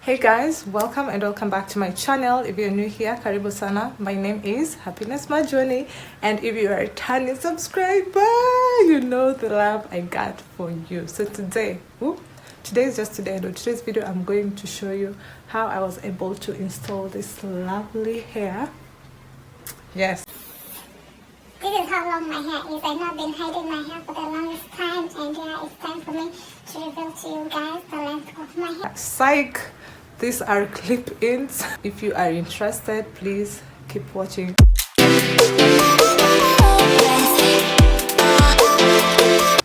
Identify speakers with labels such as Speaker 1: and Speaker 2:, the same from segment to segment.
Speaker 1: Hey guys, welcome and welcome back to my channel. If you're new here, karibu sana. My name is Happinessmajoni, and if you are a returning subscriber, you know the love I got for you. So today is just today. In today's video, I'm going to show you how I was able to install this lovely hair. Yes.
Speaker 2: This is how long my hair is. I've not been hiding my hair for the longest time, and yeah, it's time for me to reveal to you guys the length of my hair.
Speaker 1: Psych! These are clip-ins. If you are interested, please keep watching.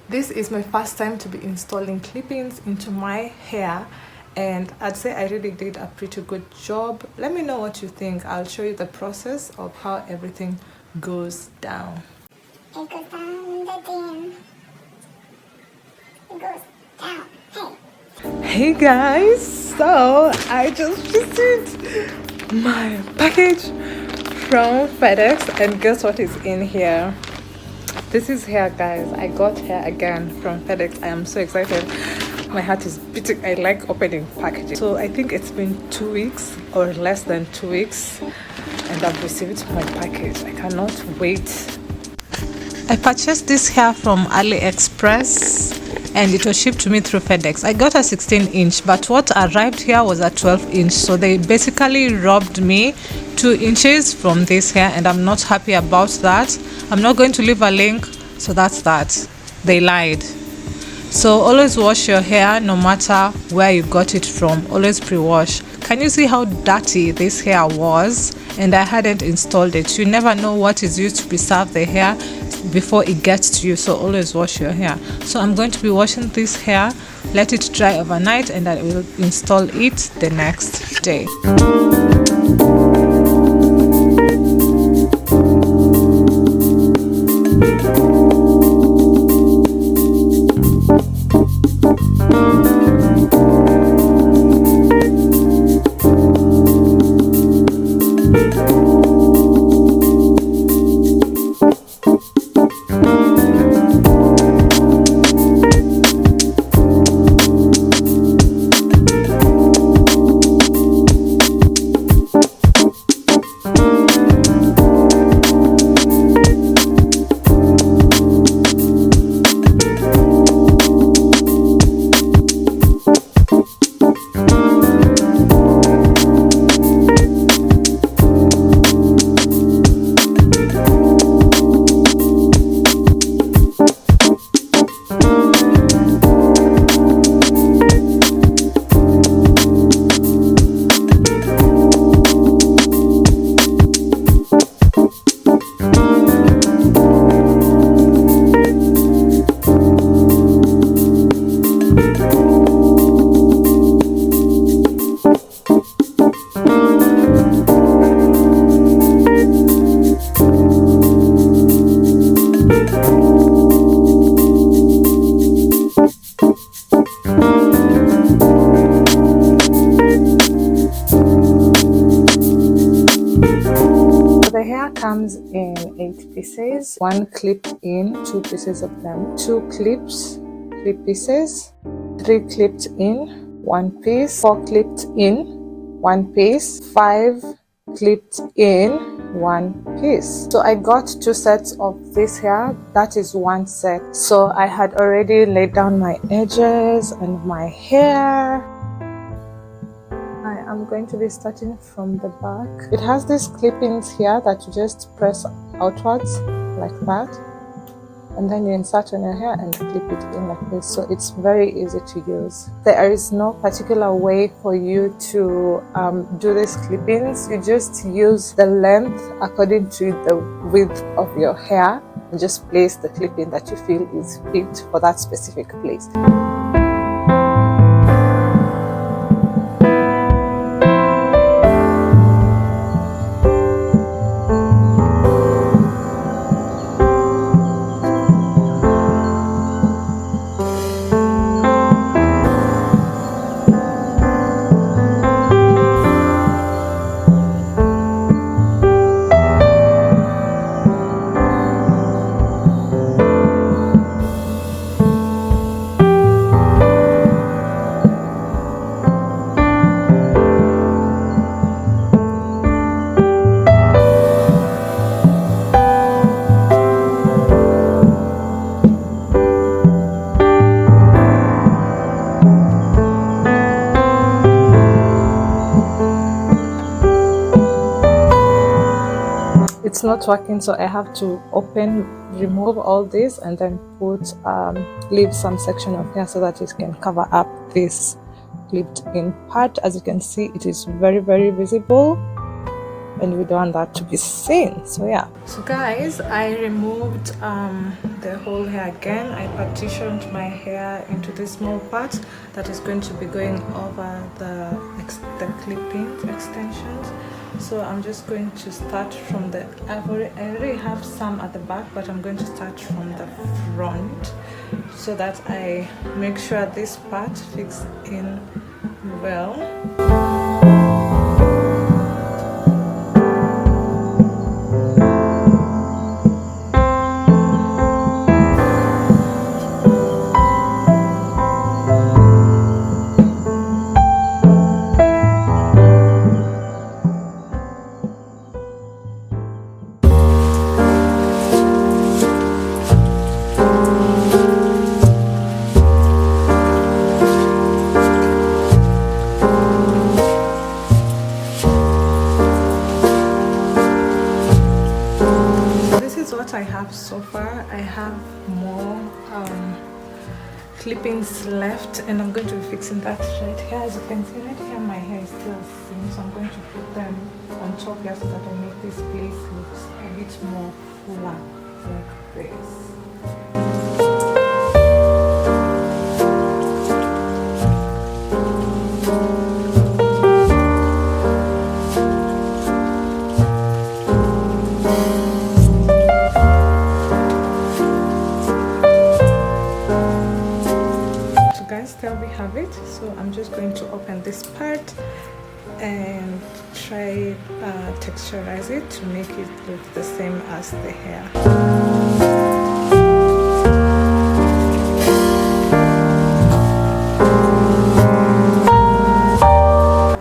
Speaker 1: This is my first time to be installing clip-ins into my hair, and I'd say I really did a pretty good job. Let me know what you think. I'll show you the process of how everything goes down.
Speaker 2: It goes down the drain. It goes down.
Speaker 1: Hey guys, so I just received my package from FedEx, and guess what is in here? This is hair, guys. I got hair again from FedEx. I am so excited. My heart is beating. I like opening packages. So I think it's been 2 weeks or less than 2 weeks, and I've received my package. I cannot wait. I purchased this hair from AliExpress, and it was shipped to me through FedEx. I got a 16-inch, but what arrived here was a 12-inch. So they basically robbed me 2 inches from this hair, and I'm not happy about that. I'm not going to leave a link, so that's that. They lied. So always wash your hair no matter where you got it from. Always pre-wash. Can you see how dirty this hair was? And I hadn't installed it. You never know what is used to preserve the hair before it gets to you, so always wash your hair. So I'm going to be washing this hair, let it dry overnight, and I will install it the next day. The hair comes in 8 pieces, 1 clip in, 2 pieces of them, 2 clips, 3 pieces, 3 clipped in, 1 piece, 4 clipped in, 1 piece, 5 clipped in, 1 piece. So I got 2 sets of this hair. That is 1 set. So I had already laid down my edges and my hair. I'm going to be starting from the back. It has these clip-ins here that you just press outwards like that, and then you insert on your hair and clip it in like this. So it's very easy to use. There is no particular way for you to do these clip-ins. You just use the length according to the width of your hair and just place the clip-in that you feel is fit for that specific place. it's not working, so I have to remove all this and then leave some section of hair so that it can cover up this clipped in part. As you can see, it is very, very visible and we don't want that to be seen. So yeah, so guys, I removed the whole hair again. I partitioned my hair into this small part that is going to be going over the clipping extensions. So I'm just going to start from I already have some at the back, but I'm going to start from the front so that I make sure this part fits in well. I have so far. I have more clippings left and I'm going to be fixing that right here. As you can see right here, my hair is still thin, so I'm going to put them on top here so that I make this place look a bit more flat like this. There we have it. So I'm just going to open this part and try texturize it to make it look the same as the hair.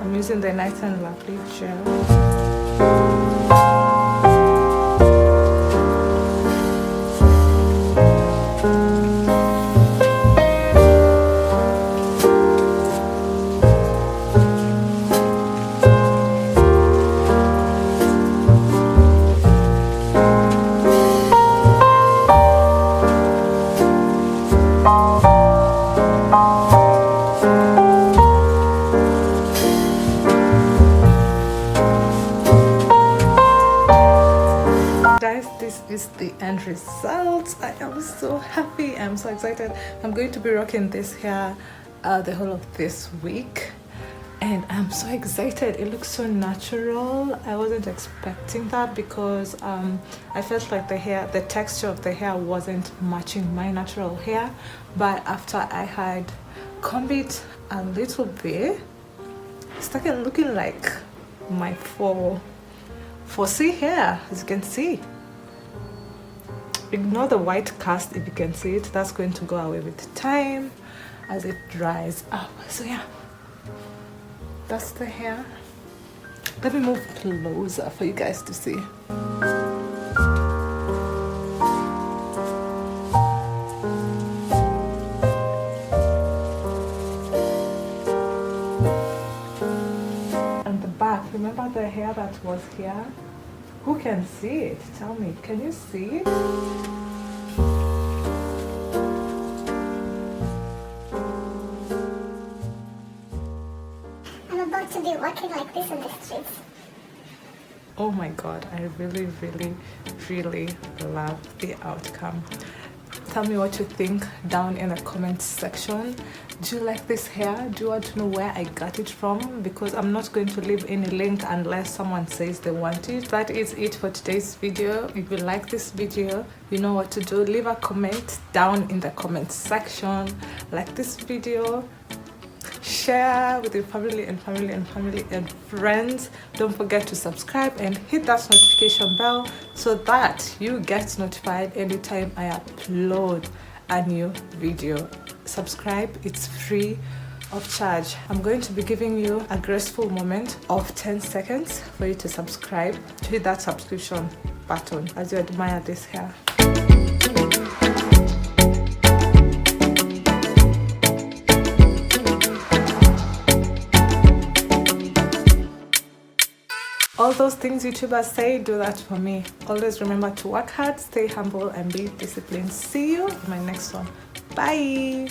Speaker 1: I'm using the Nice and Lovely gel. This is the end result. I am so happy. I'm so excited. I'm going to be rocking this hair the whole of this week and I'm so excited. It looks so natural. I wasn't expecting that because I felt like the texture of the hair wasn't matching my natural hair, but after I had combed it a little bit, it started looking like my 4C hair, as you can see. Ignore the white cast if you can see it. That's going to go away with time as it dries up. So yeah, that's the hair. Let me move closer for you guys to see. And the back, remember the hair that was here? Who can see it? Tell me, can you see it?
Speaker 2: I'm about to be walking like this on the streets.
Speaker 1: Oh my god, I really, really, really love the outcome. Tell me what you think down in the comments section. Do you like this hair? Do you want to know where I got it from? Because I'm not going to leave any link unless someone says they want it. That is it for today's video. If you like this video, you know what to do. Leave a comment down in the comment section. Like this video, share with your family and friends. Don't forget to subscribe and hit that notification bell so that you get notified anytime I upload a new video. Subscribe, it's free of charge. I'm going to be giving you a graceful moment of 10 seconds for you to subscribe, to hit that subscription button as you admire this hair. those things YouTubers say, do that for me. Always remember to work hard, stay humble, and be disciplined. See you in my next one. Bye.